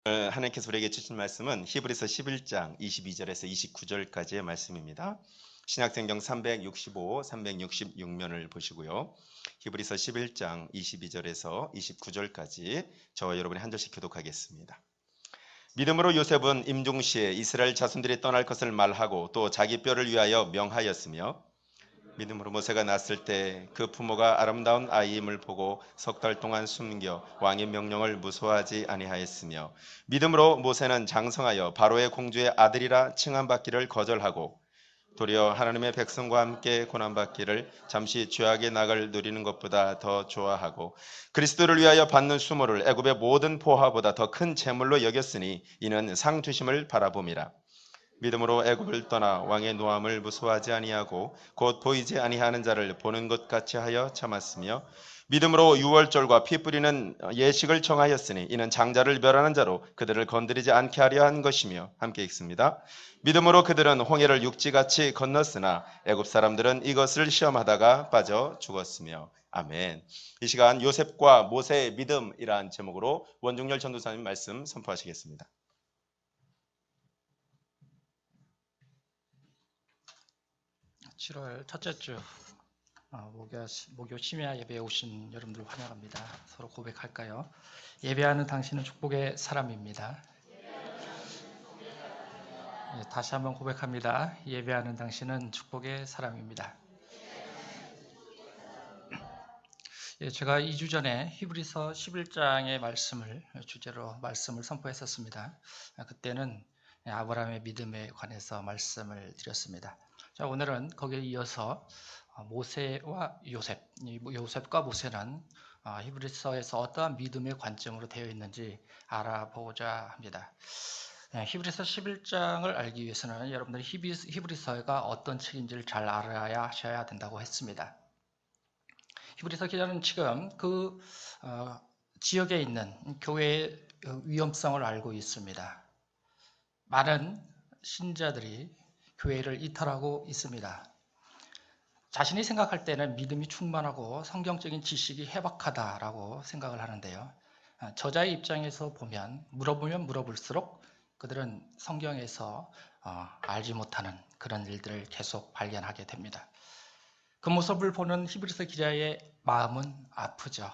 하나님께서 우리에게 주신 말씀은 히브리서 11장 22절에서 29절까지의 말씀입니다. 신약성경 365, 366면을 보시고요. 히브리서 11장 22절에서 29절까지 저와 여러분이 한 절씩 교독하겠습니다. 믿음으로 요셉은 임종시에 이스라엘 자손들이 떠날 것을 말하고 또 자기 뼈를 위하여 명하였으며, 믿음으로 모세가 낳았을 때 그 부모가 아름다운 아이임을 보고 석 달 동안 숨겨 왕의 명령을 무소하지 아니하였으며, 믿음으로 모세는 장성하여 바로의 공주의 아들이라 칭함받기를 거절하고 도리어 하나님의 백성과 함께 고난받기를 잠시 죄악의 낙을 누리는 것보다 더 좋아하고 그리스도를 위하여 받는 수모를 애굽의 모든 보화보다 더 큰 재물로 여겼으니 이는 상 주심을 바라봄이라. 믿음으로 애굽을 떠나 왕의 노함을 무서워하지 아니하고 곧 보이지 아니하는 자를 보는 것 같이 하여 참았으며, 믿음으로 유월절과 피 뿌리는 예식을 정하였으니 이는 장자를 멸하는 자로 그들을 건드리지 않게 하려 한 것이며, 함께 읽습니다. 믿음으로 그들은 홍해를 육지같이 건넜으나 애굽 사람들은 이것을 시험하다가 빠져 죽었으며. 아멘. 이 시간 요셉과 모세의 믿음이라는 제목으로 원중열 전도사님 말씀 선포하시겠습니다. 7월 첫째 주 목요 심야 예배에 오신 여러분들 환영합니다. 서로 고백할까요? 예배하는 당신은 축복의 사람입니다. 다시 한번 고백합니다. 예배하는 당신은 축복의 사람입니다. 제가 2주 전에 히브리서 11장의 말씀을 주제로 말씀을 선포했었습니다. 그때는 아브라함의 믿음에 관해서 말씀을 드렸습니다. 자, 오늘은 거기에 이어서 모세와 요셉과 모세는 히브리서에서 어떠한 믿음의 관점으로 되어 있는지 알아보고자 합니다. 히브리서 11장을 알기 위해서는 여러분들이 히브리서가 어떤 책인지를 잘 알아야 하셔야 된다고 했습니다. 히브리서 기자는 지금 그 지역에 있는 교회의 위험성을 알고 있습니다. 많은 신자들이 교회를 이탈하고 있습니다. 자신이 생각할 때는 믿음이 충만하고 성경적인 지식이 해박하다라고 생각을 하는데요. 저자의 입장에서 보면 물어보면 물어볼수록 그들은 성경에서 알지 못하는 그런 일들을 계속 발견하게 됩니다. 그 모습을 보는 히브리서 기자의 마음은 아프죠.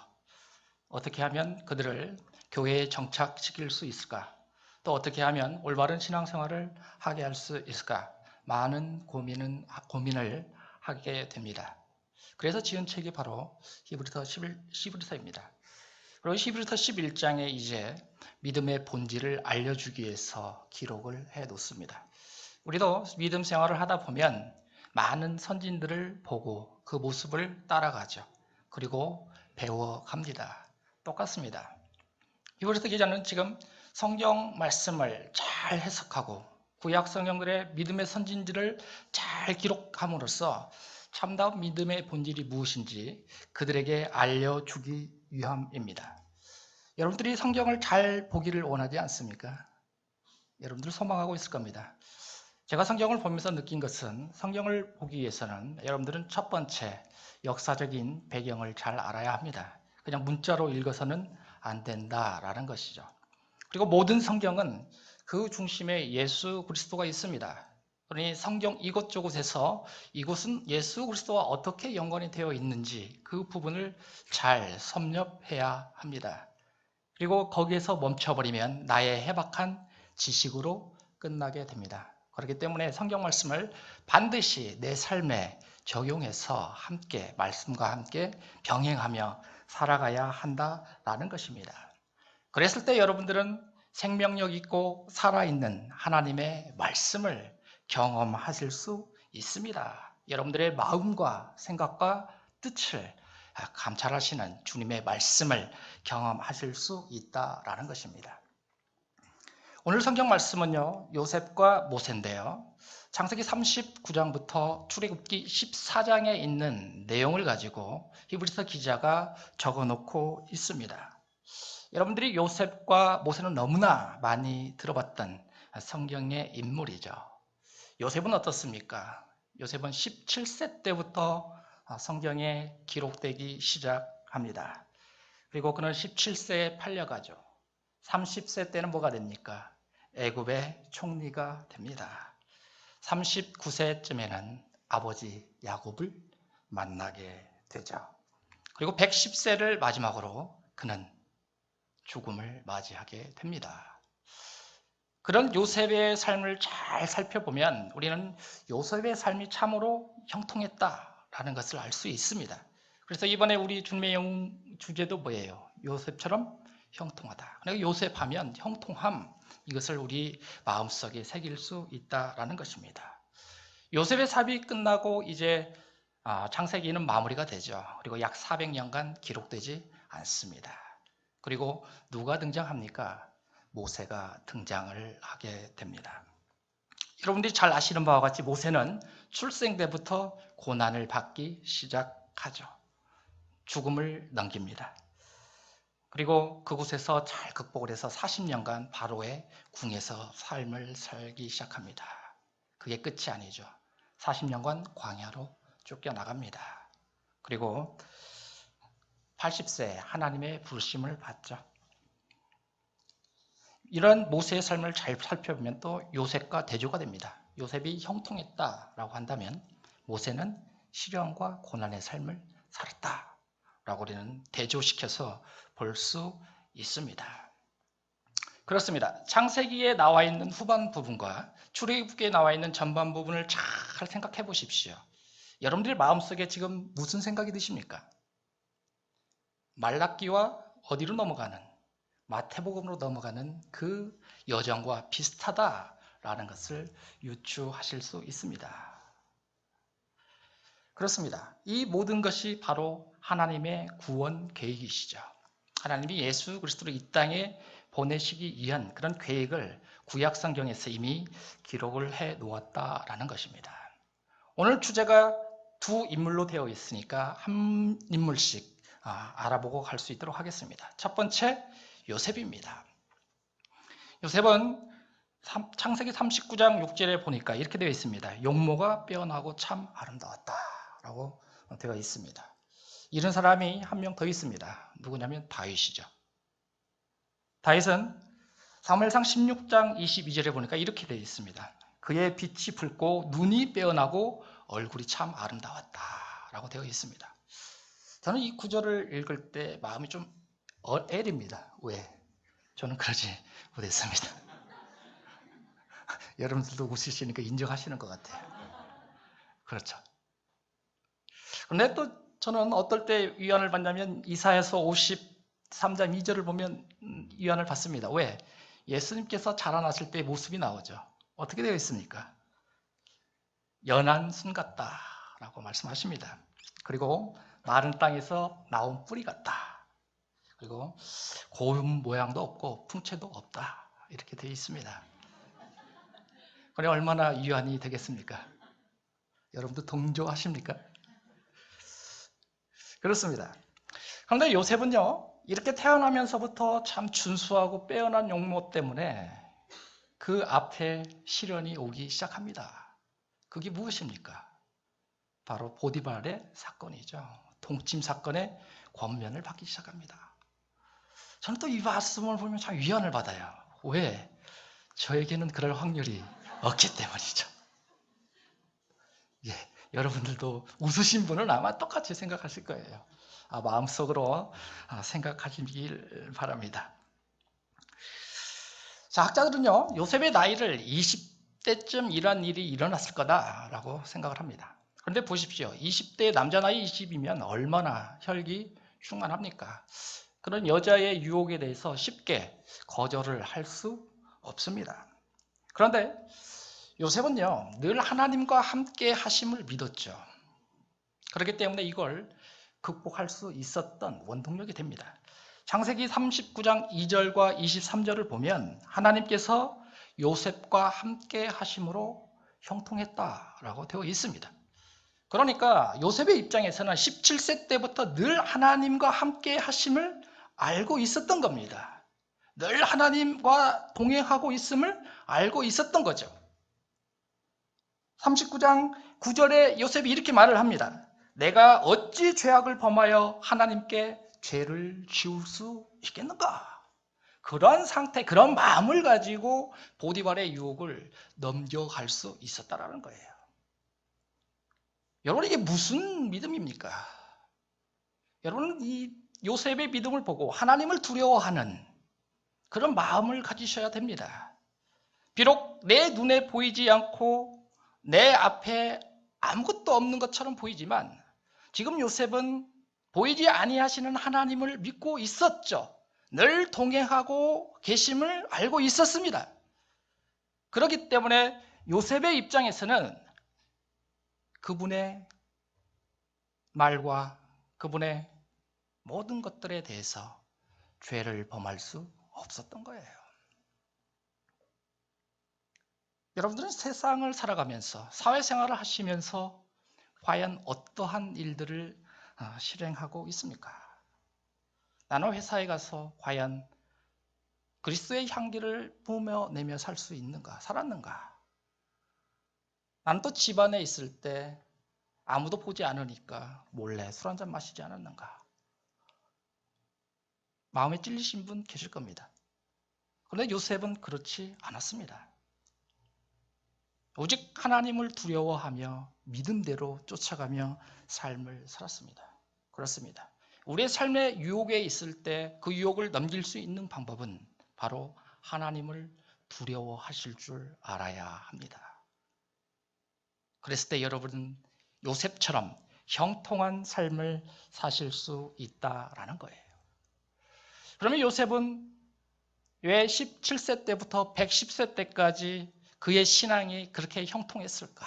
어떻게 하면 그들을 교회에 정착시킬 수 있을까? 또 어떻게 하면 올바른 신앙생활을 하게 할 수 있을까? 많은 고민을 하게 됩니다. 그래서 지은 책이 바로 히브리서입니다. 그리고 히브리서 11장에 이제 믿음의 본질을 알려주기 위해서 기록을 해 놓습니다. 우리도 믿음 생활을 하다 보면 많은 선진들을 보고 그 모습을 따라가죠. 그리고 배워갑니다. 똑같습니다. 히브리서 기자는 지금 성경 말씀을 잘 해석하고 구약 성경들의 믿음의 선진들을 잘 기록함으로써 참다운 믿음의 본질이 무엇인지 그들에게 알려주기 위함입니다. 여러분들이 성경을 잘 보기를 원하지 않습니까? 여러분들 소망하고 있을 겁니다. 제가 성경을 보면서 느낀 것은 성경을 보기 위해서는 여러분들은 첫 번째 역사적인 배경을 잘 알아야 합니다. 그냥 문자로 읽어서는 안 된다라는 것이죠. 그리고 모든 성경은 그 중심에 예수 그리스도가 있습니다. 그러니 성경 이곳저곳에서 이곳은 예수 그리스도와 어떻게 연관이 되어 있는지 그 부분을 잘 섭렵해야 합니다. 그리고 거기에서 멈춰버리면 나의 해박한 지식으로 끝나게 됩니다. 그렇기 때문에 성경 말씀을 반드시 내 삶에 적용해서 함께 말씀과 함께 병행하며 살아가야 한다라는 것입니다. 그랬을 때 여러분들은 생명력 있고 살아있는 하나님의 말씀을 경험하실 수 있습니다. 여러분들의 마음과 생각과 뜻을 감찰하시는 주님의 말씀을 경험하실 수 있다라는 것입니다. 오늘 성경 말씀은요, 요셉과 모세인데요. 창세기 39장부터 출애굽기 14장에 있는 내용을 가지고 히브리서 기자가 적어놓고 있습니다. 여러분들이 요셉과 모세는 너무나 많이 들어봤던 성경의 인물이죠. 요셉은 어떻습니까? 요셉은 17세 때부터 성경에 기록되기 시작합니다. 그리고 그는 17세에 팔려가죠. 30세 때는 뭐가 됩니까? 애굽의 총리가 됩니다. 39세쯤에는 아버지 야곱을 만나게 되죠. 그리고 110세를 마지막으로 그는 죽음을 맞이하게 됩니다. 그런 요셉의 삶을 잘 살펴보면 우리는 요셉의 삶이 참으로 형통했다라는 것을 알 수 있습니다. 그래서 이번에 우리 준비해 온 주제도 뭐예요? 요셉처럼 형통하다. 그러니까 요셉하면 형통함, 이것을 우리 마음속에 새길 수 있다라는 것입니다. 요셉의 삶이 끝나고 이제 창세기는 마무리가 되죠. 그리고 약 400년간 기록되지 않습니다. 그리고 누가 등장합니까? 모세가 등장을 하게 됩니다. 여러분들이 잘 아시는 바와 같이 모세는 출생 때부터 고난을 받기 시작하죠. 죽음을 넘깁니다. 그리고 그곳에서 잘 극복을 해서 40년간 바로의 궁에서 삶을 살기 시작합니다. 그게 끝이 아니죠. 40년간 광야로 쫓겨나갑니다. 그리고 80세 하나님의 부르심을 받죠. 이런 모세의 삶을 잘 살펴보면 또 요셉과 대조가 됩니다. 요셉이 형통했다라고 한다면 모세는 시련과 고난의 삶을 살았다라고 우리는 대조시켜서 볼 수 있습니다. 그렇습니다. 창세기에 나와 있는 후반 부분과 출애굽기에 나와 있는 전반 부분을 잘 생각해 보십시오. 여러분들 마음속에 지금 무슨 생각이 드십니까? 말라기와 어디로 넘어가는, 마태복음으로 넘어가는 그 여정과 비슷하다라는 것을 유추하실 수 있습니다. 그렇습니다. 이 모든 것이 바로 하나님의 구원 계획이시죠. 하나님이 예수 그리스도를 이 땅에 보내시기 위한 그런 계획을 구약성경에서 이미 기록을 해 놓았다라는 것입니다. 오늘 주제가 두 인물로 되어 있으니까 한 인물씩 알아보고 갈 수 있도록 하겠습니다. 첫 번째, 요셉입니다. 요셉은 창세기 39장 6절에 보니까 이렇게 되어 있습니다. 용모가 빼어나고 참 아름다웠다라고 되어 있습니다. 이런 사람이 한 명 더 있습니다. 누구냐면 다윗이죠. 다윗은 사무엘상 16장 22절에 보니까 이렇게 되어 있습니다. 그의 빛이 붉고 눈이 빼어나고 얼굴이 참 아름다웠다라고 되어 있습니다. 저는 이 구절을 읽을 때 마음이 좀 애립니다. 왜? 저는 그러지 못했습니다. 여러분들도 웃으시니까 인정하시는 것 같아요. 그렇죠. 그런데 또 저는 어떨 때 위안을 받냐면 이사야서 53장 2절을 보면 위안을 받습니다. 왜? 예수님께서 자라나실 때 모습이 나오죠. 어떻게 되어 있습니까? 연한 순 같다라고 말씀하십니다. 그리고 마른 땅에서 나온 뿌리 같다. 그리고 고운 모양도 없고 풍채도 없다. 이렇게 되어 있습니다. 그래 얼마나 위안이 되겠습니까? 여러분도 동조하십니까? 그렇습니다. 그런데 요셉은요, 이렇게 태어나면서부터 참 준수하고 빼어난 용모 때문에 그 앞에 시련이 오기 시작합니다. 그게 무엇입니까? 바로 보디발의 사건이죠. 동침 사건의 권면을 받기 시작합니다. 저는 또 이 말씀을 보면 참 위안을 받아요. 왜? 저에게는 그럴 확률이 없기 때문이죠. 예, 여러분들도 웃으신 분은 아마 똑같이 생각하실 거예요. 마음속으로 생각하시길 바랍니다. 자, 학자들은요, 요셉의 나이를 20대쯤 이런 일이 일어났을 거다라고 생각을 합니다. 그런데 보십시오. 20대 남자 나이 20이면 얼마나 혈기 충만합니까? 그런 여자의 유혹에 대해서 쉽게 거절을 할 수 없습니다. 그런데 요셉은요, 늘 하나님과 함께 하심을 믿었죠. 그렇기 때문에 이걸 극복할 수 있었던 원동력이 됩니다. 창세기 39장 2절과 23절을 보면 하나님께서 요셉과 함께 하심으로 형통했다라고 되어 있습니다. 그러니까 요셉의 입장에서는 17세 때부터 늘 하나님과 함께 하심을 알고 있었던 겁니다. 늘 하나님과 동행하고 있음을 알고 있었던 거죠. 39장 9절에 요셉이 이렇게 말을 합니다. 내가 어찌 죄악을 범하여 하나님께 죄를 지을 수 있겠는가? 그런 상태, 그런 마음을 가지고 보디발의 유혹을 넘겨갈 수 있었다라는 거예요. 여러분, 이게 무슨 믿음입니까? 여러분, 이 요셉의 믿음을 보고 하나님을 두려워하는 그런 마음을 가지셔야 됩니다. 비록 내 눈에 보이지 않고 내 앞에 아무것도 없는 것처럼 보이지만 지금 요셉은 보이지 아니하시는 하나님을 믿고 있었죠. 늘 동행하고 계심을 알고 있었습니다. 그렇기 때문에 요셉의 입장에서는 그분의 말과 그분의 모든 것들에 대해서 죄를 범할 수 없었던 거예요. 여러분들은 세상을 살아가면서 사회생활을 하시면서 과연 어떠한 일들을 실행하고 있습니까? 나는 회사에 가서 과연 그리스도의 향기를 뿜어내며 살 수 있는가, 살았는가? 나는 또 집안에 있을 때 아무도 보지 않으니까 몰래 술 한잔 마시지 않았는가? 마음에 찔리신 분 계실 겁니다. 그런데 요셉은 그렇지 않았습니다. 오직 하나님을 두려워하며 믿음대로 쫓아가며 삶을 살았습니다. 그렇습니다. 우리의 삶의 유혹에 있을 때 그 유혹을 넘길 수 있는 방법은 바로 하나님을 두려워하실 줄 알아야 합니다. 그랬을 때 여러분은 요셉처럼 형통한 삶을 사실 수 있다라는 거예요. 그러면 요셉은 왜 17세 때부터 110세 때까지 그의 신앙이 그렇게 형통했을까?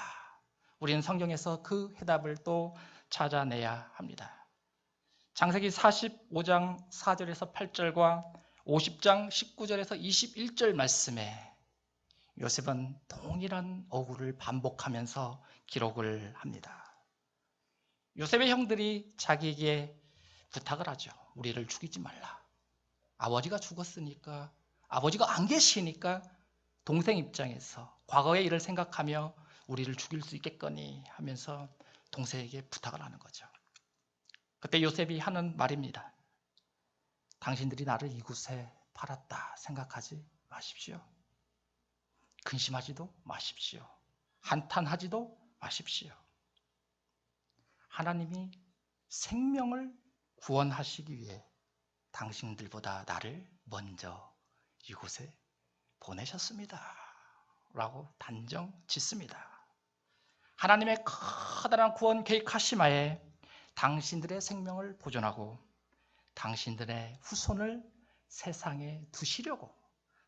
우리는 성경에서 그 해답을 또 찾아내야 합니다. 창세기 45장 4절에서 8절과 50장 19절에서 21절 말씀에 요셉은 동일한 어구를 반복하면서 기록을 합니다. 요셉의 형들이 자기에게 부탁을 하죠. 우리를 죽이지 말라. 아버지가 죽었으니까, 아버지가 안 계시니까 동생 입장에서 과거의 일을 생각하며 우리를 죽일 수 있겠거니 하면서 동생에게 부탁을 하는 거죠. 그때 요셉이 하는 말입니다. 당신들이 나를 이곳에 팔았다 생각하지 마십시오. 근심하지도 마십시오. 한탄하지도 마십시오. 하나님이 생명을 구원하시기 위해 당신들보다 나를 먼저 이곳에 보내셨습니다. 라고 단정 짓습니다. 하나님의 커다란 구원 계획하심하에 당신들의 생명을 보존하고 당신들의 후손을 세상에 두시려고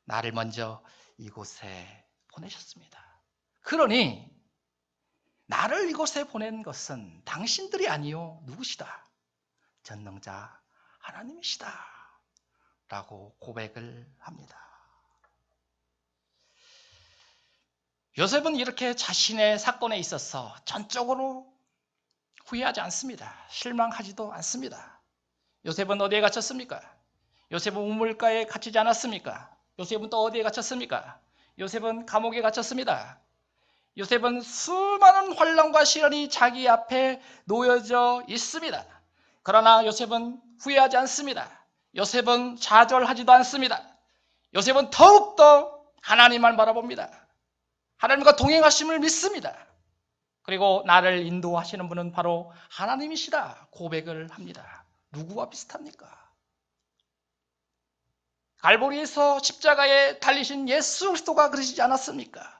나를 먼저 이곳에 보내셨습니다. 그러니 나를 이곳에 보낸 것은 당신들이 아니요 누구시다? 전능자 하나님이시다. 라고 고백을 합니다. 요셉은 이렇게 자신의 사건에 있어서 전적으로 후회하지 않습니다. 실망하지도 않습니다. 요셉은 어디에 갇혔습니까? 요셉은 우물가에 갇히지 않았습니까? 요셉은 또 어디에 갇혔습니까? 요셉은 감옥에 갇혔습니다. 요셉은 수많은 환난과 시련이 자기 앞에 놓여져 있습니다. 그러나 요셉은 후회하지 않습니다. 요셉은 좌절하지도 않습니다. 요셉은 더욱더 하나님만 바라봅니다. 하나님과 동행하심을 믿습니다. 그리고 나를 인도하시는 분은 바로 하나님이시다 고백을 합니다. 누구와 비슷합니까? 갈보리에서 십자가에 달리신 예수 그리스도가 그러시지 않았습니까?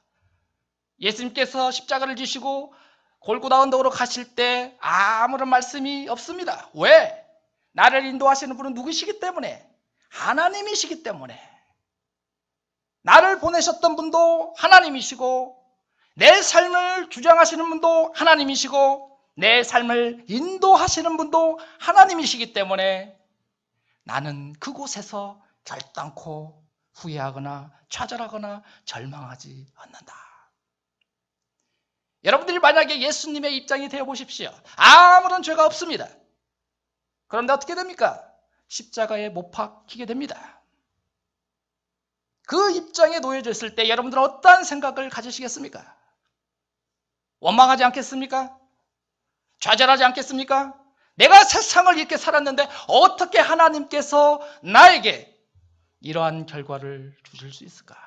예수님께서 십자가를 지시고 골고다 언덕으로 가실 때 아무런 말씀이 없습니다. 왜? 나를 인도하시는 분은 누구시기 때문에? 하나님이시기 때문에. 나를 보내셨던 분도 하나님이시고 내 삶을 주장하시는 분도 하나님이시고 내 삶을 인도하시는 분도 하나님이시기 때문에 나는 그곳에서 결단코 후회하거나 좌절하거나 절망하지 않는다. 여러분들이 만약에 예수님의 입장이 되어 보십시오. 아무런 죄가 없습니다. 그런데 어떻게 됩니까? 십자가에 못 박히게 됩니다. 그 입장에 놓여져 있을 때 여러분들은 어떠한 생각을 가지시겠습니까? 원망하지 않겠습니까? 좌절하지 않겠습니까? 내가 세상을 이렇게 살았는데 어떻게 하나님께서 나에게 이러한 결과를 주실 수 있을까?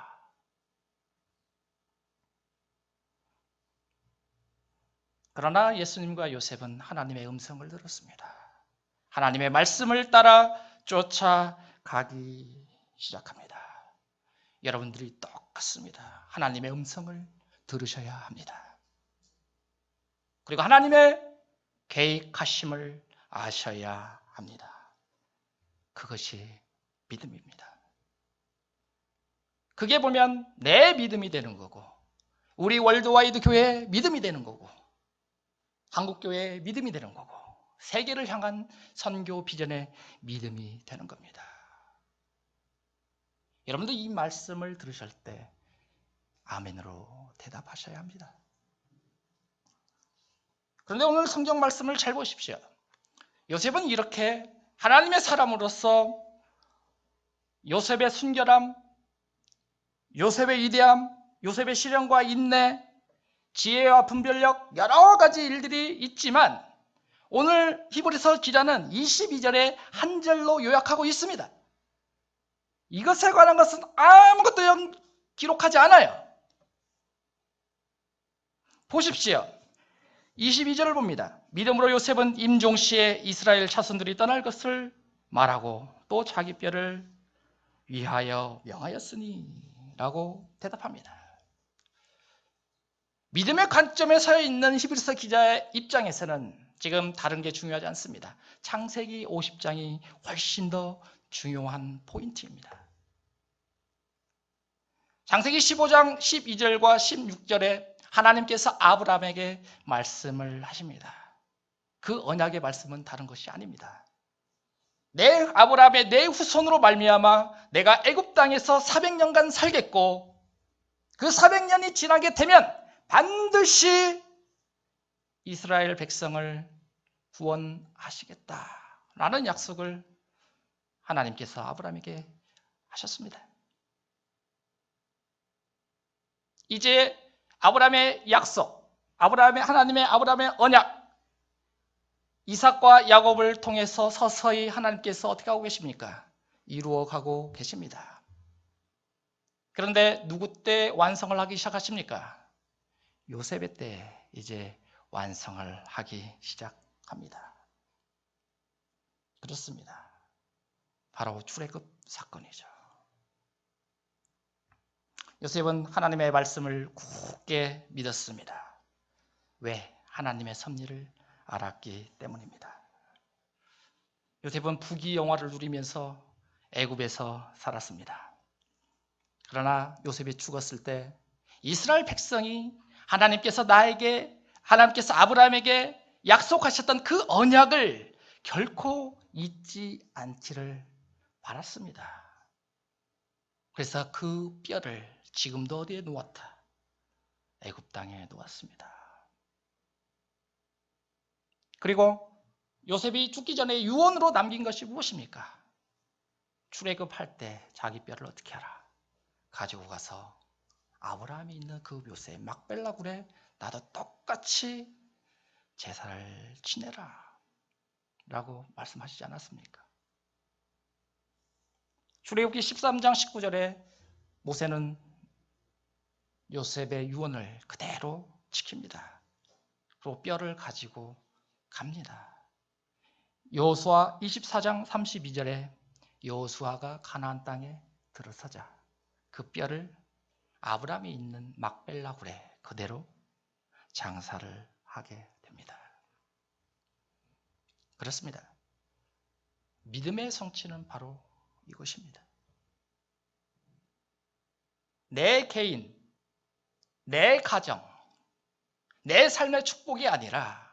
그러나 예수님과 요셉은 하나님의 음성을 들었습니다. 하나님의 말씀을 따라 쫓아가기 시작합니다. 여러분들이 똑같습니다. 하나님의 음성을 들으셔야 합니다. 그리고 하나님의 계획하심을 아셔야 합니다. 그것이 믿음입니다. 그게 보면 내 믿음이 되는 거고, 우리 월드와이드 교회의 믿음이 되는 거고, 한국교회의 믿음이 되는 거고, 세계를 향한 선교 비전의 믿음이 되는 겁니다. 여러분도 이 말씀을 들으실 때 아멘으로 대답하셔야 합니다. 그런데 오늘 성경 말씀을 잘 보십시오. 요셉은 이렇게 하나님의 사람으로서 요셉의 순결함, 요셉의 위대함, 요셉의 실현과 인내, 지혜와 분별력 여러 가지 일들이 있지만 오늘 히브리서 기자는 22절에 한 절로 요약하고 있습니다. 이것에 관한 것은 아무것도 기록하지 않아요. 보십시오. 22절을 봅니다. 믿음으로 요셉은 임종시에 이스라엘 자손들이 떠날 것을 말하고 또 자기 뼈를 위하여 명하였으니 라고 대답합니다. 믿음의 관점에 서 있는 히브리서 기자의 입장에서는 지금 다른 게 중요하지 않습니다. 창세기 50장이 훨씬 더 중요한 포인트입니다. 창세기 15장 12절과 16절에 하나님께서 아브라함에게 말씀을 하십니다. 그 언약의 말씀은 다른 것이 아닙니다. 내 아브라함의 내 후손으로 말미암아 내가 애굽 땅에서 400년간 살겠고 그 400년이 지나게 되면 반드시 이스라엘 백성을 구원하시겠다라는 약속을 하나님께서 아브라함에게 하셨습니다. 이제 아브라함의 약속, 하나님의 아브라함의 언약, 이삭과 야곱을 통해서 서서히 하나님께서 어떻게 하고 계십니까? 이루어가고 계십니다. 그런데 누구 때 완성을 하기 시작하십니까? 요셉의 때 이제 완성을 하기 시작합니다. 그렇습니다. 바로 출애굽 사건이죠. 요셉은 하나님의 말씀을 굳게 믿었습니다. 왜? 하나님의 섭리를 알았기 때문입니다. 요셉은 부귀영화를 누리면서 애굽에서 살았습니다. 그러나 요셉이 죽었을 때 이스라엘 백성이 하나님께서 아브라함에게 약속하셨던 그 언약을 결코 잊지 않기를 바랐습니다. 그래서 그 뼈를 지금도 어디에 놓았다? 애굽 땅에 놓았습니다. 그리고 요셉이 죽기 전에 유언으로 남긴 것이 무엇입니까? 출애굽할 때 자기 뼈를 어떻게 하라? 가지고 가서 아브라함이 있는 그 묘세 막벨라 굴에 나도 똑같이 제사를 지내라 라고 말씀하시지 않았습니까? 출애굽기 13장 19절에 모세는 요셉의 유언을 그대로 지킵니다. 그리고 뼈를 가지고 갑니다. 여호수아 24장 32절에 여호수아가 가나안 땅에 들어서자 그 뼈를 아브라함이 있는 막벨라 굴에 그대로 장사를 하게 됩니다. 그렇습니다. 믿음의 성취는 바로 이것입니다. 내 개인, 내 가정, 내 삶의 축복이 아니라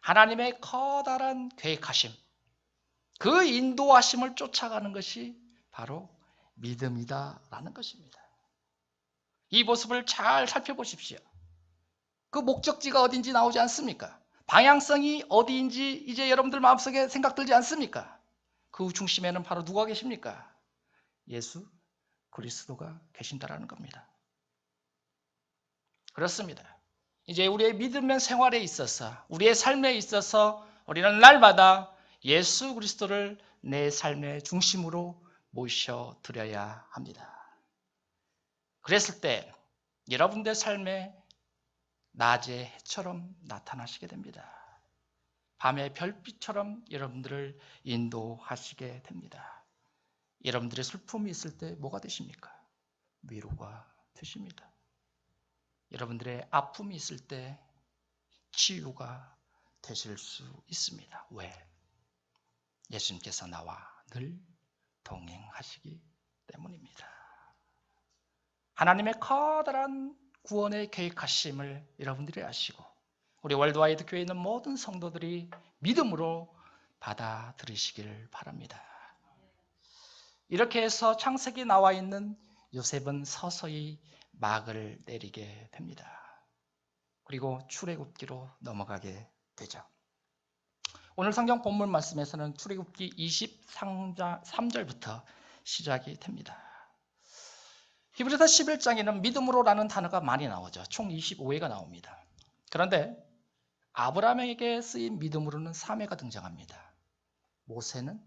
하나님의 커다란 계획하심, 그 인도하심을 쫓아가는 것이 바로 믿음이다라는 것입니다. 이 모습을 잘 살펴보십시오. 그 목적지가 어딘지 나오지 않습니까? 방향성이 어디인지 이제 여러분들 마음속에 생각 들지 않습니까? 그 중심에는 바로 누가 계십니까? 예수 그리스도가 계신다라는 겁니다. 그렇습니다. 이제 우리의 믿음의 생활에 있어서, 우리의 삶에 있어서 우리는 날마다 예수 그리스도를 내 삶의 중심으로 모셔드려야 합니다. 그랬을 때 여러분들의 삶에 낮의 해처럼 나타나시게 됩니다. 밤의 별빛처럼 여러분들을 인도하시게 됩니다. 여러분들의 슬픔이 있을 때 뭐가 되십니까? 위로가 되십니다. 여러분들의 아픔이 있을 때 치유가 되실 수 있습니다. 왜? 예수님께서 나와 늘 동행하시기 때문입니다. 하나님의 커다란 구원의 계획하심을 여러분들이 아시고 우리 월드와이드 교회에 있는 모든 성도들이 믿음으로 받아들이시길 바랍니다. 이렇게 해서 창세기 나와 있는 요셉은 서서히 막을 내리게 됩니다. 그리고 출애굽기로 넘어가게 되죠. 오늘 성경 본문 말씀에서는 출애굽기 23절부터 시작이 됩니다. 히브리서 11장에는 믿음으로라는 단어가 많이 나오죠. 총 25회가 나옵니다. 그런데 아브라함에게 쓰인 믿음으로는 3회가 등장합니다. 모세는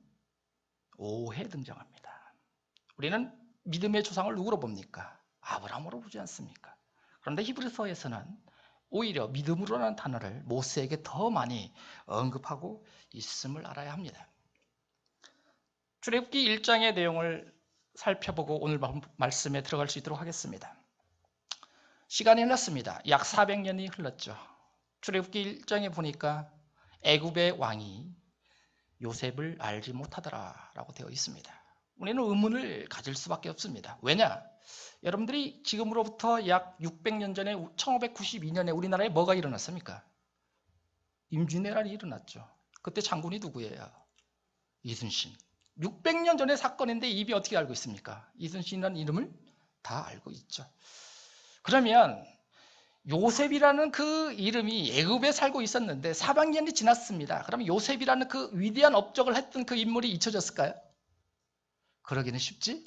5회 등장합니다. 우리는 믿음의 조상을 누구로 봅니까? 아브라함으로 보지 않습니까? 그런데 히브리서에서는 오히려 믿음으로라는 단어를 모세에게 더 많이 언급하고 있음을 알아야 합니다. 출애굽기 1장의 내용을 살펴보고 오늘 말씀에 들어갈 수 있도록 하겠습니다. 시간이 흘렀습니다. 약 400년이 흘렀죠. 출애굽기 1장에 보니까 애굽의 왕이 요셉을 알지 못하더라라고 되어 있습니다. 우리는 의문을 가질 수밖에 없습니다. 왜냐? 여러분들이 지금으로부터 약 600년 전에 1592년에 우리나라에 뭐가 일어났습니까? 임진왜란이 일어났죠. 그때 장군이 누구예요? 이순신. 600년 전의 사건인데 입이 어떻게 알고 있습니까? 이순신이라는 이름을 다 알고 있죠. 그러면 요셉이라는 그 이름이 애굽에 살고 있었는데 400년이 지났습니다. 그러면 요셉이라는 그 위대한 업적을 했던 그 인물이 잊혀졌을까요? 그러기는 쉽지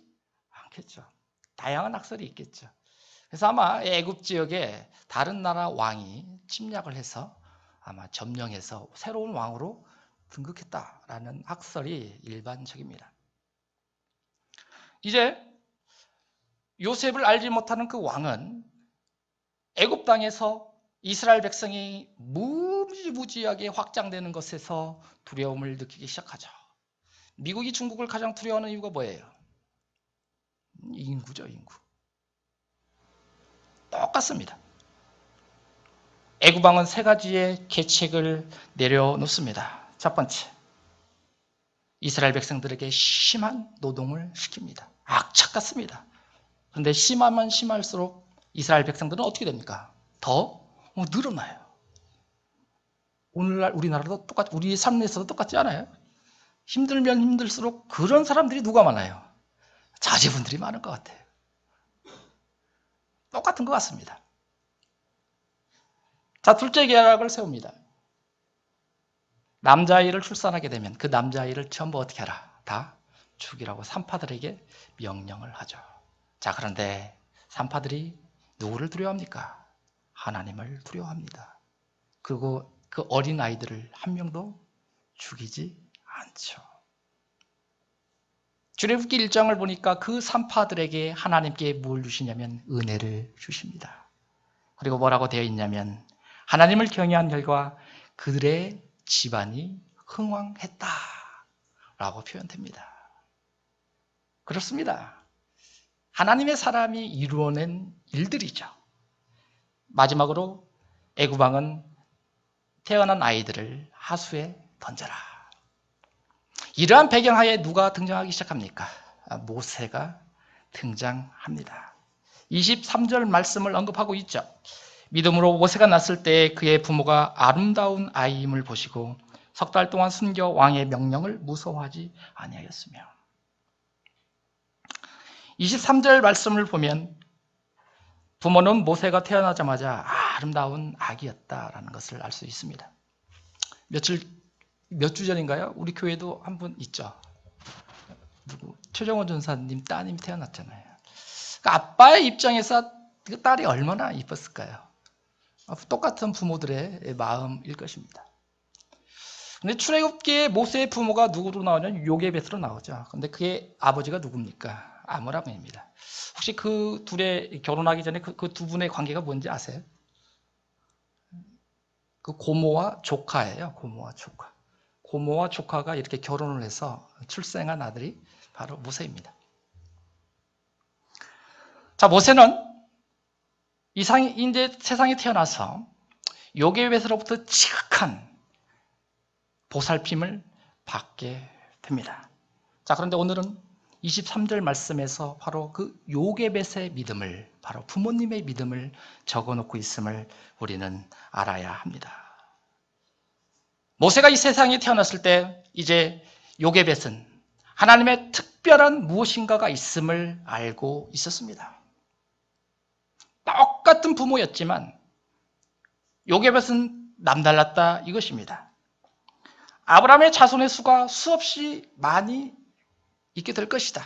않겠죠. 다양한 학설이 있겠죠. 그래서 아마 애굽 지역에 다른 나라 왕이 침략을 해서 아마 점령해서 새로운 왕으로 등극했다라는 학설이 일반적입니다. 이제 요셉을 알지 못하는 그 왕은 애굽 땅에서 이스라엘 백성이 무지무지하게 확장되는 것에서 두려움을 느끼기 시작하죠. 미국이 중국을 가장 두려워하는 이유가 뭐예요? 인구죠, 인구. 똑같습니다. 애굽 왕은 세 가지의 계책을 내려놓습니다. 첫 번째, 이스라엘 백성들에게 심한 노동을 시킵니다. 악착 같습니다. 그런데 심하면 심할수록 이스라엘 백성들은 어떻게 됩니까? 더 늘어나요. 오늘날 우리나라도 똑같이, 우리 삶에서도 똑같지 않아요? 힘들면 힘들수록 그런 사람들이 누가 많아요? 자제분들이 많을 것 같아요. 똑같은 것 같습니다. 자, 둘째 계략을 세웁니다. 남자아이를 출산하게 되면 그 남자아이를 전부 어떻게 하라? 다 죽이라고 산파들에게 명령을 하죠. 자, 그런데 산파들이 누구를 두려워합니까? 하나님을 두려워합니다. 그리고 그 어린 아이들을 한 명도 죽이지 않죠. 출애굽기 1장을 보니까 그 산파들에게 하나님께 뭘 주시냐면 은혜를 주십니다. 그리고 뭐라고 되어 있냐면 하나님을 경외한 결과 그들의 집안이 흥왕했다 라고 표현됩니다. 그렇습니다. 하나님의 사람이 이루어낸 일들이죠. 마지막으로 애굽 왕은 태어난 아이들을 하수에 던져라. 이러한 배경하에 누가 등장하기 시작합니까? 모세가 등장합니다. 23절 말씀을 언급하고 있죠. 믿음으로 모세가 났을 때 그의 부모가 아름다운 아이임을 보시고 석 달 동안 숨겨 왕의 명령을 무서워하지 아니하였으며 23절 말씀을 보면 부모는 모세가 태어나자마자 아름다운 아기였다라는 것을 알 수 있습니다. 몇 주 전인가요? 우리 교회도 한 분 있죠. 누구? 최정원 전사님 따님이 태어났잖아요. 그러니까 아빠의 입장에서 그 딸이 얼마나 이뻤을까요? 똑같은 부모들의 마음일 것입니다. 근데 출애굽기에 모세의 부모가 누구로 나오냐면 요게벳으로 나오죠. 근데 그의 아버지가 누굽니까? 아므람입니다. 혹시 그 둘의 결혼하기 전에 그 두 분의 관계가 뭔지 아세요? 그 고모와 조카예요. 고모와 조카. 고모와 조카가 이렇게 결혼을 해서 출생한 아들이 바로 모세입니다. 자, 모세는 이제 세상에 태어나서 요게벳으로부터 지극한 보살핌을 받게 됩니다. 자, 그런데 오늘은 23절 말씀에서 바로 그 요게벳의 믿음을, 바로 부모님의 믿음을 적어놓고 있음을 우리는 알아야 합니다. 모세가 이 세상에 태어났을 때 이제 요게벳은 하나님의 특별한 무엇인가가 있음을 알고 있었습니다. 똑같은 부모였지만 요게벳은 남달랐다 이것입니다. 아브라함의 자손의 수가 수없이 많이 있게 될 것이다.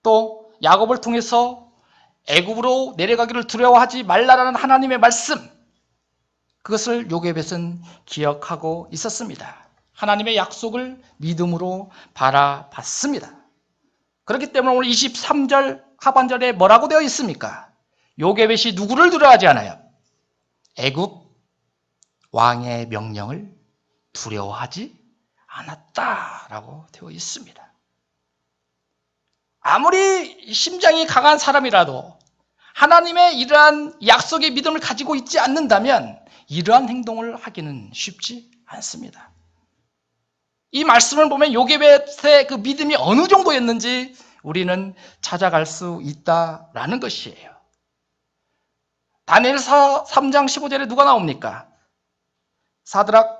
또 야곱을 통해서 애굽으로 내려가기를 두려워하지 말라라는 하나님의 말씀, 그것을 요게벳은 기억하고 있었습니다. 하나님의 약속을 믿음으로 바라봤습니다. 그렇기 때문에 오늘 23절 하반절에 뭐라고 되어 있습니까? 요게벳이 누구를 두려워하지 않아요? 애굽 왕의 명령을 두려워하지 않았다라고 되어 있습니다. 아무리 심장이 강한 사람이라도 하나님의 이러한 약속의 믿음을 가지고 있지 않는다면 이러한 행동을 하기는 쉽지 않습니다. 이 말씀을 보면 요게벳의 그 믿음이 어느 정도였는지 우리는 찾아갈 수 있다라는 것이에요. 다니엘서 3장 15절에 누가 나옵니까? 사드락,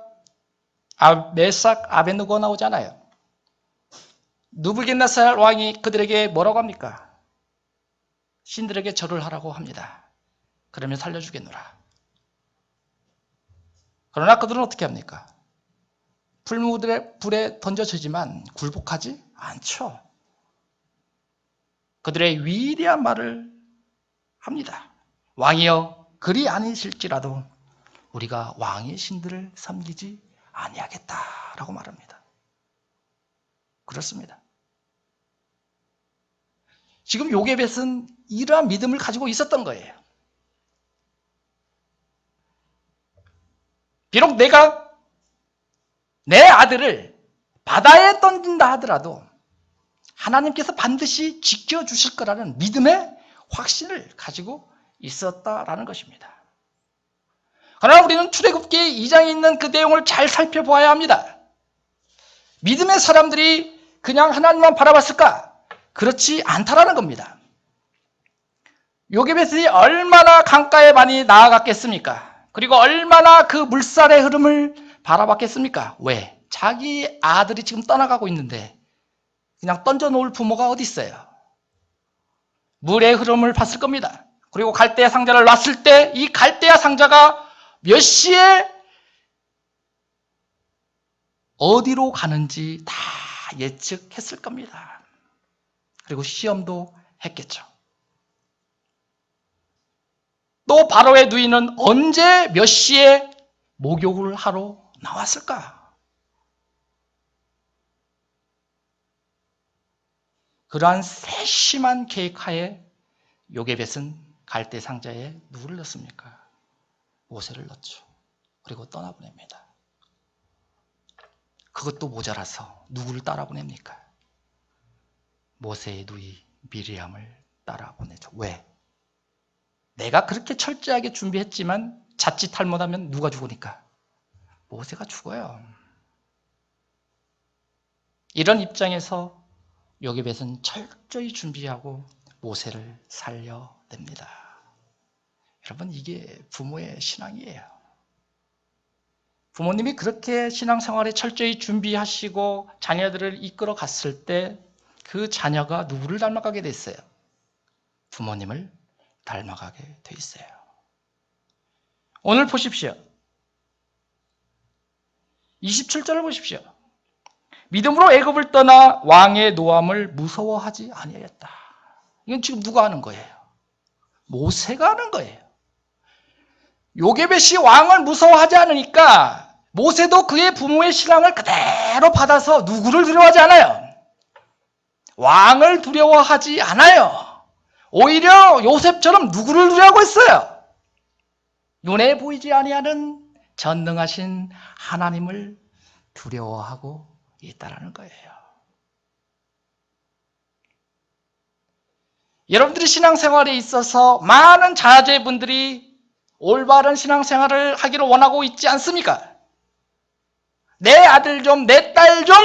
메삭, 아벤누고가 나오잖아요. 느부갓네살 왕이 그들에게 뭐라고 합니까? 신들에게 절을 하라고 합니다. 그러면 살려주겠노라. 그러나 그들은 어떻게 합니까? 불에 던져지지만 굴복하지 않죠. 그들의 위대한 말을 합니다. 왕이여, 그리 아니실지라도 우리가 왕의 신들을 섬기지 아니하겠다라고 말합니다. 그렇습니다. 지금 요게벳은 이러한 믿음을 가지고 있었던 거예요. 비록 내가 내 아들을 바다에 던진다 하더라도 하나님께서 반드시 지켜주실 거라는 믿음의 확신을 가지고 있었다라는 것입니다. 그러나 우리는 출애굽기 2장에 있는 그 내용을 잘 살펴보아야 합니다. 믿음의 사람들이 그냥 하나님만 바라봤을까? 그렇지 않다라는 겁니다. 요게벳이 얼마나 강가에 많이 나아갔겠습니까? 그리고 얼마나 그 물살의 흐름을 바라봤겠습니까? 왜? 자기 아들이 지금 떠나가고 있는데 그냥 던져놓을 부모가 어디 있어요? 물의 흐름을 봤을 겁니다. 그리고 갈대아 상자를 놨을 때 이 갈대아 상자가 몇 시에 어디로 가는지 다 예측했을 겁니다. 그리고 시험도 했겠죠. 또 바로의 누이는 언제 몇 시에 목욕을 하러 나왔을까? 그러한 세심한 계획하에 요게벳은 갈대 상자에 누구를 넣습니까? 모세를 넣죠. 그리고 떠나보냅니다. 그것도 모자라서 누구를 따라보냅니까? 모세의 누이 미리암을 따라보내죠. 왜? 내가 그렇게 철저하게 준비했지만 자칫 잘못하면 누가 죽으니까? 모세가 죽어요. 이런 입장에서 요게벳은 철저히 준비하고 모세를 살려냅니다. 여러분, 이게 부모의 신앙이에요. 부모님이 그렇게 신앙생활에 철저히 준비하시고 자녀들을 이끌어 갔을 때 그 자녀가 누구를 닮아가게 됐어요? 부모님을 닮아가게 돼 있어요. 오늘 보십시오. 27절을 보십시오. 믿음으로 애굽을 떠나 왕의 노함을 무서워하지 아니하였다. 이건 지금 누가 하는 거예요? 모세가 하는 거예요. 요게벳이 왕을 무서워하지 않으니까 모세도 그의 부모의 신앙을 그대로 받아서 누구를 두려워하지 않아요. 왕을 두려워하지 않아요. 오히려 요셉처럼 누구를 두려워하고 있어요. 눈에 보이지 아니하는 전능하신 하나님을 두려워하고 있다는 거예요. 여러분들이 신앙생활에 있어서 많은 자제분들이 올바른 신앙생활을 하기를 원하고 있지 않습니까? 내 아들 좀, 내 딸 좀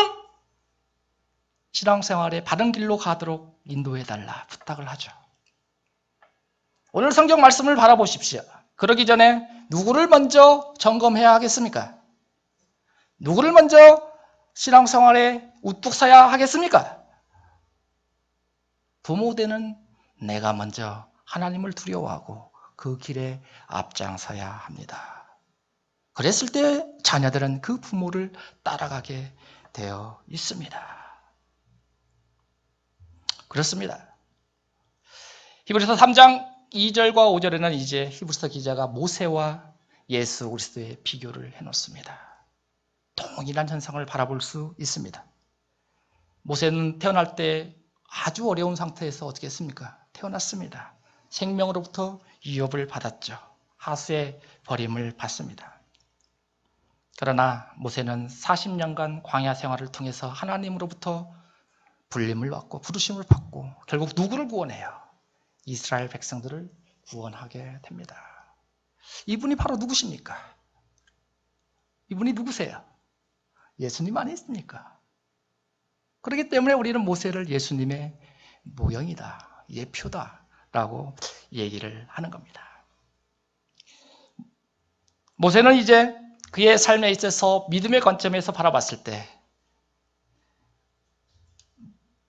신앙생활에 바른 길로 가도록 인도해달라 부탁을 하죠. 오늘 성경 말씀을 바라보십시오. 그러기 전에 누구를 먼저 점검해야 하겠습니까? 누구를 먼저 신앙생활에 우뚝 서야 하겠습니까? 부모 되는 내가 먼저 하나님을 두려워하고 그 길에 앞장서야 합니다. 그랬을 때 자녀들은 그 부모를 따라가게 되어 있습니다. 그렇습니다. 히브리서 3장 2절과 5절에는 이제 히브리서 기자가 모세와 예수 그리스도의 비교를 해놓습니다. 동일한 현상을 바라볼 수 있습니다. 모세는 태어날 때 아주 어려운 상태에서 어떻게 했습니까? 태어났습니다. 생명으로부터 위협을 받았죠. 하수의 버림을 받습니다. 그러나 모세는 40년간 광야 생활을 통해서 하나님으로부터 불림을 받고 부르심을 받고 결국 누구를 구원해요? 이스라엘 백성들을 구원하게 됩니다. 이분이 바로 누구십니까? 이분이 누구세요? 예수님 안에 있습니까? 그렇기 때문에 우리는 모세를 예수님의 모형이다, 예표다라고 얘기를 하는 겁니다. 모세는 이제 그의 삶에 있어서 믿음의 관점에서 바라봤을 때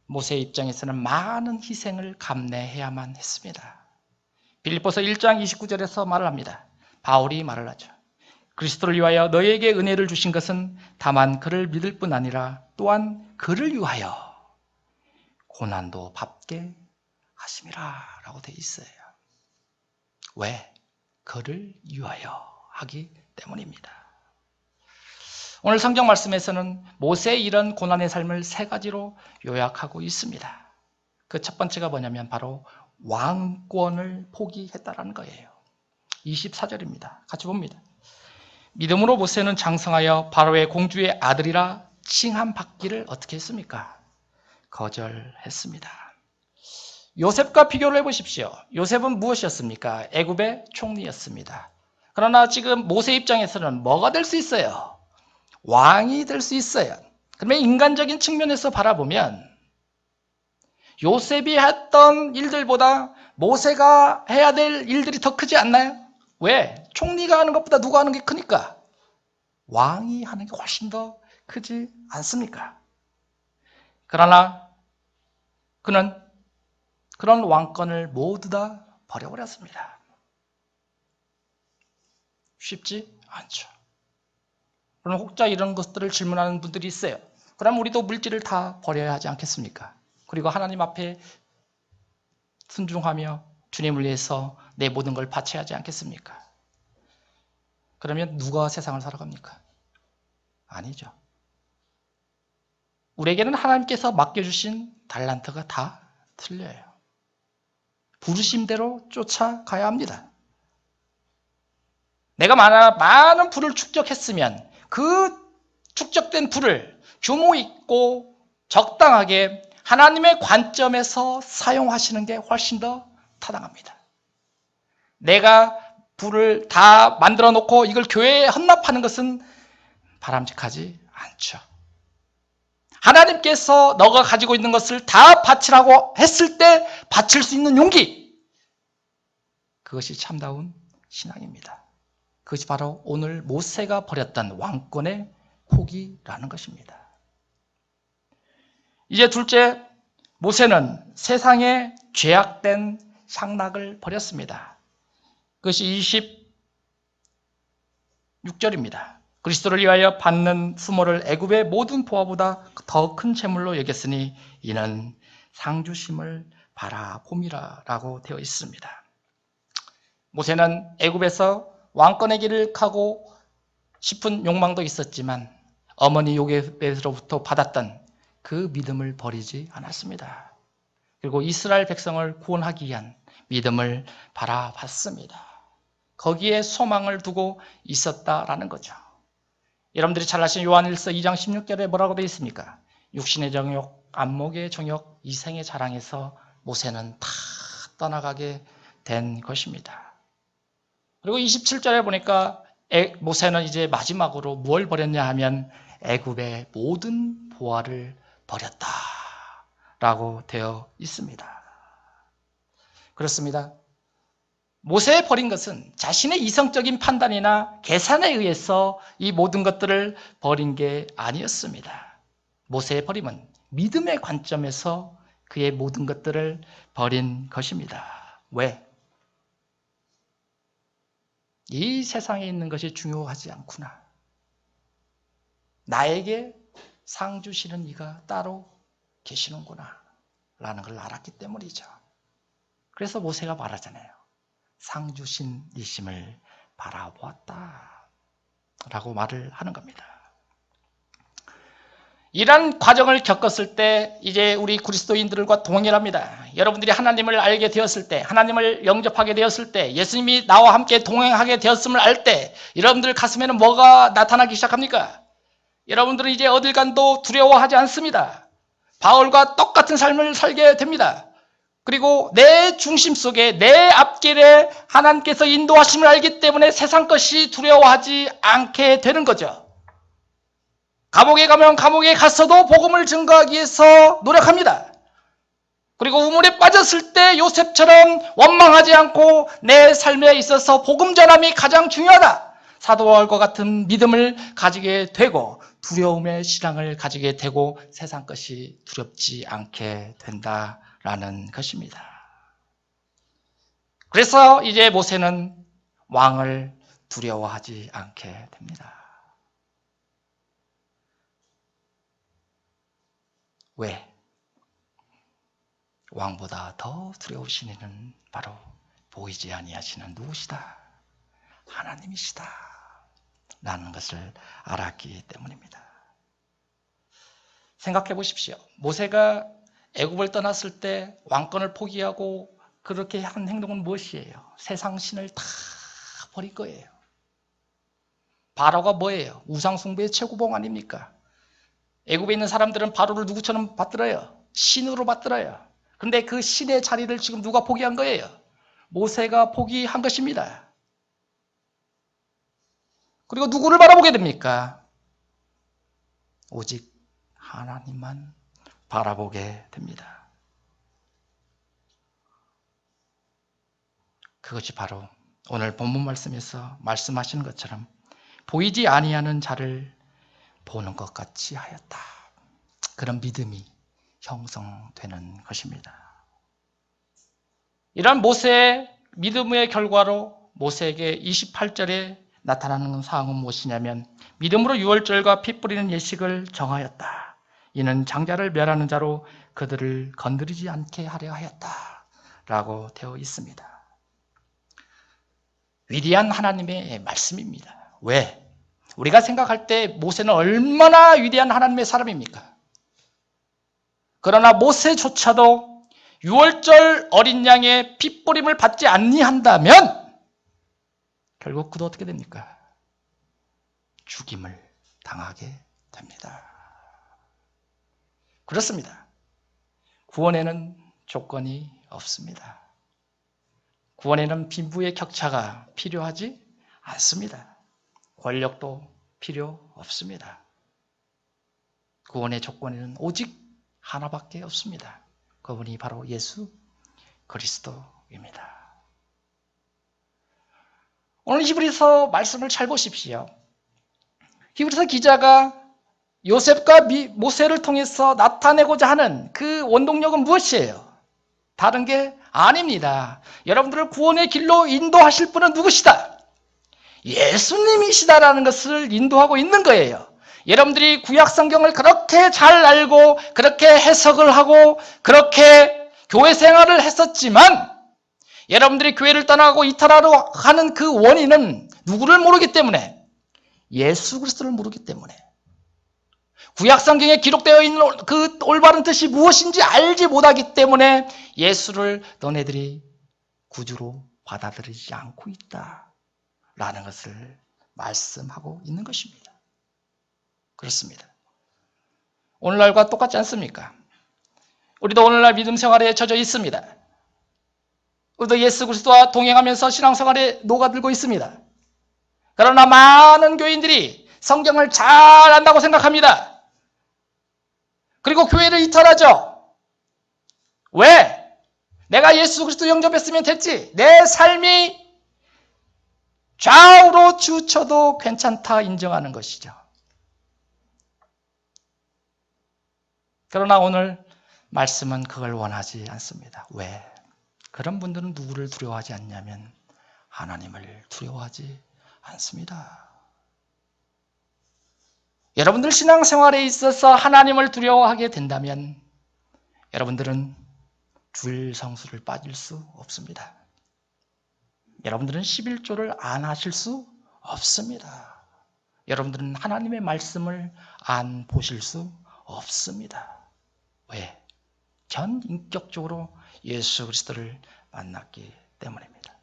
모세의 입장에서는 많은 희생을 감내해야만 했습니다. 빌립보서 1장 29절에서 말을 합니다. 바울이 말을 하죠. 그리스도를 위하여 너희에게 은혜를 주신 것은 다만 그를 믿을 뿐 아니라 또한 그를 위하여 고난도 받게 하심이라 라고 되어 있어요. 왜? 그를 위하여 하기 때문입니다. 오늘 성경 말씀에서는 모세의 이런 고난의 삶을 세 가지로 요약하고 있습니다. 그 첫 번째가 뭐냐면 바로 왕권을 포기했다라는 거예요. 24절입니다. 같이 봅니다. 믿음으로 모세는 장성하여 바로의 공주의 아들이라 칭함받기를 어떻게 했습니까? 거절했습니다. 요셉과 비교를 해보십시오. 요셉은 무엇이었습니까? 애굽의 총리였습니다. 그러나 지금 모세 입장에서는 뭐가 될 수 있어요? 왕이 될 수 있어요. 그러면 인간적인 측면에서 바라보면 요셉이 했던 일들보다 모세가 해야 될 일들이 더 크지 않나요? 왜? 총리가 하는 것보다 누가 하는 게 크니까. 왕이 하는 게 훨씬 더 크지 않습니까? 그러나 그는 그런 왕권을 모두 다 버려버렸습니다. 쉽지 않죠. 그럼 혹자 이런 것들을 질문하는 분들이 있어요. 그럼 우리도 물질을 다 버려야 하지 않겠습니까? 그리고 하나님 앞에 순종하며 주님을 위해서 내 모든 걸 바쳐야 하지 않겠습니까? 그러면 누가 세상을 살아갑니까? 아니죠. 우리에게는 하나님께서 맡겨주신 달란트가 다 틀려요. 부르심대로 쫓아가야 합니다. 내가 많은 부를 축적했으면 그 축적된 부를 규모 있고 적당하게 하나님의 관점에서 사용하시는 게 훨씬 더 타당합니다. 내가 부를 다 만들어 놓고 이걸 교회에 헌납하는 것은 바람직하지 않죠. 하나님께서 너가 가지고 있는 것을 다 바치라고 했을 때 바칠 수 있는 용기, 그것이 참다운 신앙입니다. 그것이 바로 오늘 모세가 버렸던 왕권의 포기라는 것입니다. 이제 둘째, 모세는 세상에 죄악된 향락을 버렸습니다. 그것이 26절입니다. 그리스도를 위하여 받는 수모를 애굽의 모든 보화보다 더 큰 재물로 여겼으니 이는 상주심을 바라봄이라라고 되어 있습니다. 모세는 애굽에서 왕권의 길을 가고 싶은 욕망도 있었지만 어머니 요셉에서부터 받았던 그 믿음을 버리지 않았습니다. 그리고 이스라엘 백성을 구원하기 위한 믿음을 바라봤습니다. 거기에 소망을 두고 있었다라는 거죠. 여러분들이 잘 아시는 요한일서 2장 16절에 뭐라고 되어 있습니까? 육신의 정욕, 안목의 정욕, 이생의 자랑에서 모세는 다 떠나가게 된 것입니다. 그리고 27절에 보니까 모세는 이제 마지막으로 뭘 버렸냐 하면 애굽의 모든 보화를 버렸다라고 되어 있습니다. 그렇습니다. 모세에 버린 것은 자신의 이성적인 판단이나 계산에 의해서 이 모든 것들을 버린 게 아니었습니다. 모세의 버림은 믿음의 관점에서 그의 모든 것들을 버린 것입니다. 왜? 이 세상에 있는 것이 중요하지 않구나. 나에게 상 주시는 이가 따로 계시는구나 라는 걸 알았기 때문이죠. 그래서 모세가 말하잖아요. 상 주신 이심을 바라보았다 라고 말을 하는 겁니다. 이런 과정을 겪었을 때 이제 우리 그리스도인들과 동행합니다. 여러분들이 하나님을 알게 되었을 때, 하나님을 영접하게 되었을 때, 예수님이 나와 함께 동행하게 되었음을 알 때 여러분들 가슴에는 뭐가 나타나기 시작합니까? 여러분들은 이제 어딜 간도 두려워하지 않습니다. 바울과 똑같은 삶을 살게 됩니다. 그리고 내 중심 속에 내 앞길에 하나님께서 인도하심을 알기 때문에 세상 것이 두려워하지 않게 되는 거죠. 감옥에 가면 감옥에 갔어도 복음을 증거하기 위해서 노력합니다. 그리고 우물에 빠졌을 때 요셉처럼 원망하지 않고 내 삶에 있어서 복음 전함이 가장 중요하다. 사도 바울과 같은 믿음을 가지게 되고 두려움의 신앙을 가지게 되고 세상 것이 두렵지 않게 된다라는 것입니다. 그래서 이제 모세는 왕을 두려워하지 않게 됩니다. 왜? 왕보다 더 두려우신 이는 바로 보이지 아니하시는 누구시다? 하나님이시다 라는 것을 알았기 때문입니다. 생각해 보십시오. 모세가 애굽을 떠났을 때 왕권을 포기하고 그렇게 한 행동은 무엇이에요? 세상 신을 다 버릴 거예요. 바로가 뭐예요? 우상숭배의 최고봉 아닙니까? 애굽에 있는 사람들은 바로를 누구처럼 받들어요? 신으로 받들어요. 그런데 그 신의 자리를 지금 누가 포기한 거예요? 모세가 포기한 것입니다. 그리고 누구를 바라보게 됩니까? 오직 하나님만 바라보게 됩니다. 그것이 바로 오늘 본문 말씀에서 말씀하시는 것처럼 보이지 아니하는 자를 보는 것 같이 하였다. 그런 믿음이 형성되는 것입니다. 이러한 모세의 믿음의 결과로 모세에게 28절에 나타나는 사항은 무엇이냐면 믿음으로 유월절과 피 뿌리는 예식을 정하였다. 이는 장자를 멸하는 자로 그들을 건드리지 않게 하려 하였다 라고 되어 있습니다. 위대한 하나님의 말씀입니다. 왜? 우리가 생각할 때 모세는 얼마나 위대한 하나님의 사람입니까? 그러나 모세조차도 유월절 어린 양의 핏뿌림을 받지 아니한다면 결국 그도 어떻게 됩니까? 죽임을 당하게 됩니다. 그렇습니다. 구원에는 조건이 없습니다. 구원에는 빈부의 격차가 필요하지 않습니다. 권력도 필요 없습니다. 구원의 조건에는 오직 하나밖에 없습니다. 그분이 바로 예수 그리스도입니다. 오늘 히브리서 말씀을 잘 보십시오. 히브리서 기자가 요셉과 모세를 통해서 나타내고자 하는 그 원동력은 무엇이에요? 다른 게 아닙니다. 여러분들을 구원의 길로 인도하실 분은 누구시다? 예수님이시다라는 것을 인도하고 있는 거예요. 여러분들이 구약 성경을 그렇게 잘 알고 그렇게 해석을 하고 그렇게 교회 생활을 했었지만 여러분들이 교회를 떠나고 이탈하러 가는 그 원인은 누구를 모르기 때문에 예수 그리스도를 모르기 때문에, 구약 성경에 기록되어 있는 그 올바른 뜻이 무엇인지 알지 못하기 때문에 예수를 너네들이 구주로 받아들이지 않고 있다라는 것을 말씀하고 있는 것입니다. 그렇습니다. 오늘날과 똑같지 않습니까? 우리도 오늘날 믿음 생활에 젖어 있습니다. 우리도 예수 그리스도와 동행하면서 신앙생활에 녹아들고 있습니다. 그러나 많은 교인들이 성경을 잘 안다고 생각합니다. 그리고 교회를 이탈하죠. 왜? 내가 예수 그리스도 영접했으면 됐지. 내 삶이 좌우로 치우쳐도 괜찮다 인정하는 것이죠. 그러나 오늘 말씀은 그걸 원하지 않습니다. 왜? 그런 분들은 누구를 두려워하지 않냐면 하나님을 두려워하지 않습니다. 여러분들 신앙생활에 있어서 하나님을 두려워하게 된다면 여러분들은 주일 성수를 빠질 수 없습니다. 여러분들은 11조를 안 하실 수 없습니다. 여러분들은 하나님의 말씀을 안 보실 수 없습니다. 왜? 전 인격적으로 예수 그리스도를 만났기 때문입니다.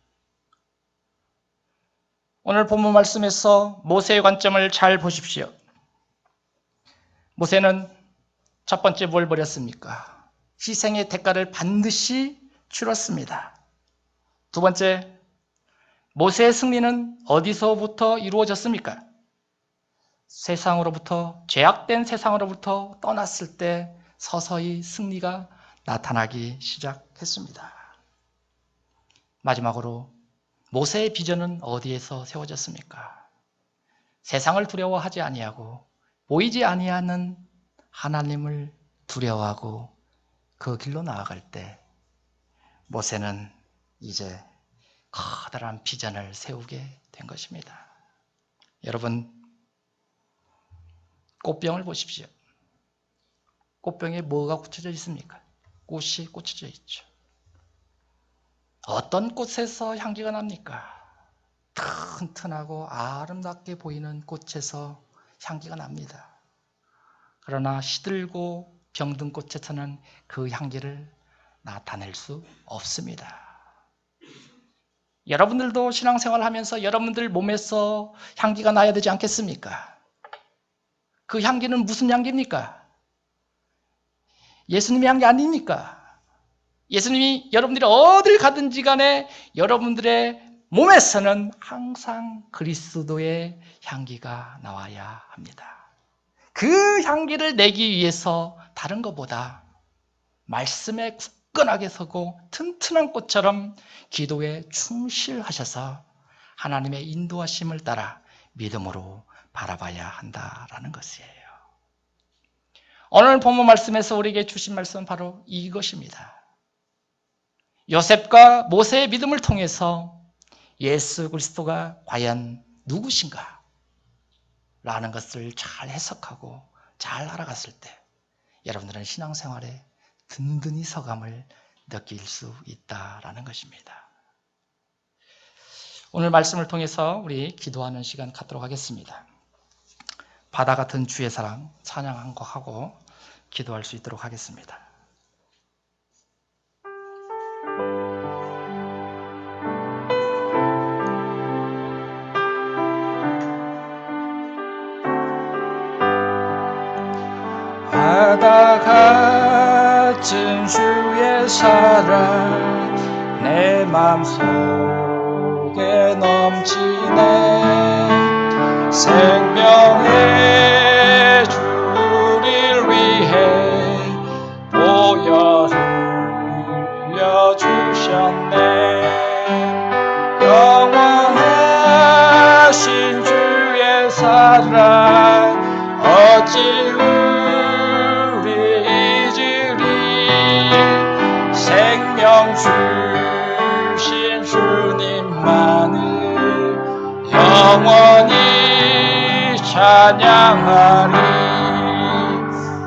오늘 본문 말씀에서 모세의 관점을 잘 보십시오. 모세는 첫 번째 뭘 버렸습니까? 희생의 대가를 반드시 치렀습니다. 두 번째, 모세의 승리는 어디서부터 이루어졌습니까? 세상으로부터, 죄악된 세상으로부터 떠났을 때 서서히 승리가 나타나기 시작했습니다. 마지막으로 모세의 비전은 어디에서 세워졌습니까? 세상을 두려워하지 아니하고 보이지 아니하는 하나님을 두려워하고 그 길로 나아갈 때 모세는 이제 커다란 비전을 세우게 된 것입니다. 여러분, 꽃병을 보십시오. 꽃병에 뭐가 꽂혀져 있습니까? 꽃이 꽂혀져 있죠. 어떤 꽃에서 향기가 납니까? 튼튼하고 아름답게 보이는 꽃에서 향기가 납니다. 그러나 시들고 병든 꽃에서는 그 향기를 나타낼 수 없습니다. 여러분들도 신앙생활을 하면서 여러분들 몸에서 향기가 나야 되지 않겠습니까? 그 향기는 무슨 향기입니까? 예수님의 향기 아닙니까? 예수님이 여러분들이 어딜 가든지 간에 여러분들의 몸에서는 항상 그리스도의 향기가 나와야 합니다. 그 향기를 내기 위해서 다른 것보다 말씀에 굳건하게 서고 튼튼한 꽃처럼 기도에 충실하셔서 하나님의 인도하심을 따라 믿음으로 바라봐야 한다라는 것이에요. 오늘 본문 말씀에서 우리에게 주신 말씀은 바로 이것입니다. 요셉과 모세의 믿음을 통해서 예수 그리스도가 과연 누구신가? 라는 것을 잘 해석하고 잘 알아갔을 때 여러분들은 신앙생활에 든든히 서감을 느낄 수 있다라는 것입니다. 오늘 말씀을 통해서 우리 기도하는 시간 갖도록 하겠습니다. 바다 같은 주의 사랑 찬양 한 곡 하고 기도할 수 있도록 하겠습니다. 바다 같은 주의 사랑 내 맘속에 넘치네. 생명의 주를 위해 보혈 흘려주셨네. 영원하신 주의 사랑 어찌 우리 잊으리. 생명 주신 주님만을 영원히 찬양하리.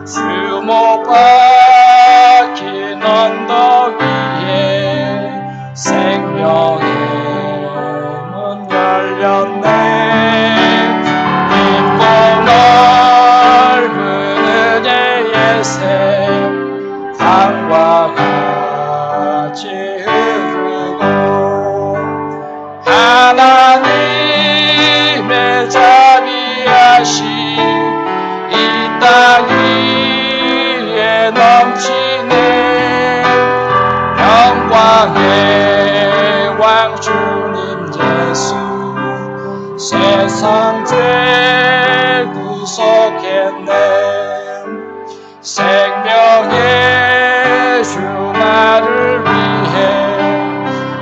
주 못 박힌 언덕 위에 생명의 문 열렸네. 세상의 왕 주님 예수 세상 죄 구속했네 생명의 주 나를 위해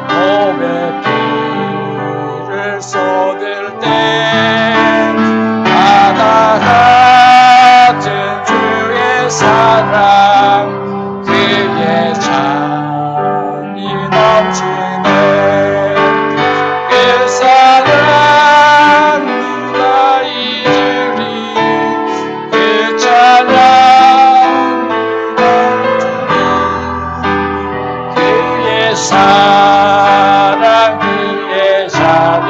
몸에 피를 쏟을 때 바다 같은 주의 사랑 그의 잔이 넘치네 그 사랑 누가 잊으리 그 찬양 누가 주리 그의 사랑 그의 자비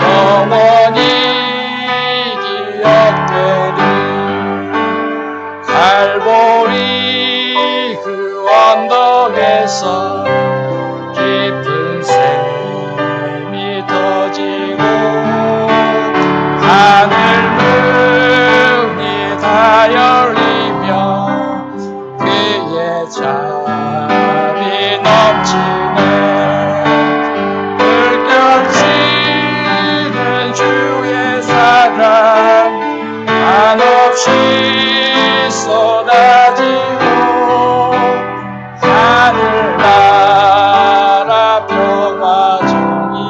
영원히 기억되리 갈보리 그 언덕에서 깊은 샘이 터지고 하늘 문이 다 열리며 그의 잠이 넘치네 물결치는 주의 사랑 한없이 쏟아지고 하늘나라 평화정이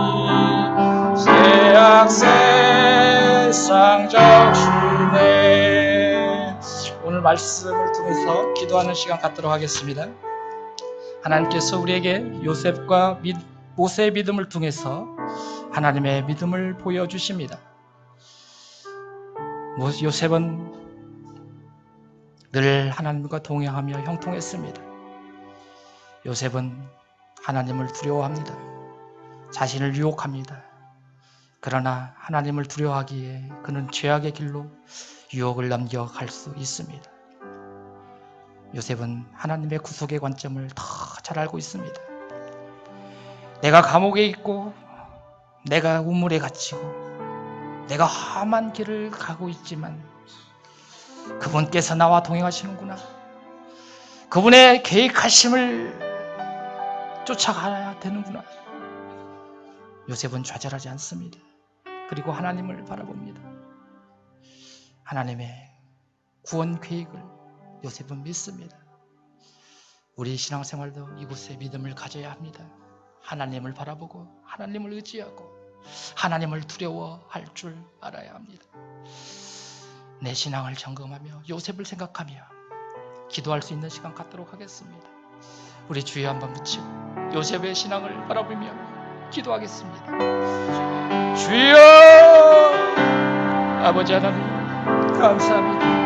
세상 세상 적시네. 오늘 말씀을 통해서 기도하는 시간 갖도록 하겠습니다. 하나님께서 우리에게 요셉과 모세의 믿음을 통해서 하나님의 믿음을 보여주십니다. 요셉은 늘 하나님과 동행하며 형통했습니다. 요셉은 하나님을 두려워합니다. 자신을 유혹합니다. 그러나 하나님을 두려워하기에 그는 죄악의 길로 유혹을 넘겨갈 수 있습니다. 요셉은 하나님의 구속의 관점을 더 잘 알고 있습니다. 내가 감옥에 있고 내가 우물에 갇히고 내가 험한 길을 가고 있지만 그분께서 나와 동행하시는구나. 그분의 계획하심을 쫓아가야 되는구나. 요셉은 좌절하지 않습니다. 그리고 하나님을 바라봅니다. 하나님의 구원 계획을 요셉은 믿습니다. 우리 신앙생활도 이곳에 믿음을 가져야 합니다. 하나님을 바라보고 하나님을 의지하고 하나님을 두려워할 줄 알아야 합니다. 내 신앙을 점검하며 요셉을 생각하며 기도할 수 있는 시간 갖도록 하겠습니다. 우리 주여 한번 붙이고 요셉의 신앙을 바라보며 기도하겠습니다. 주여 아버지 하나님 감사합니다.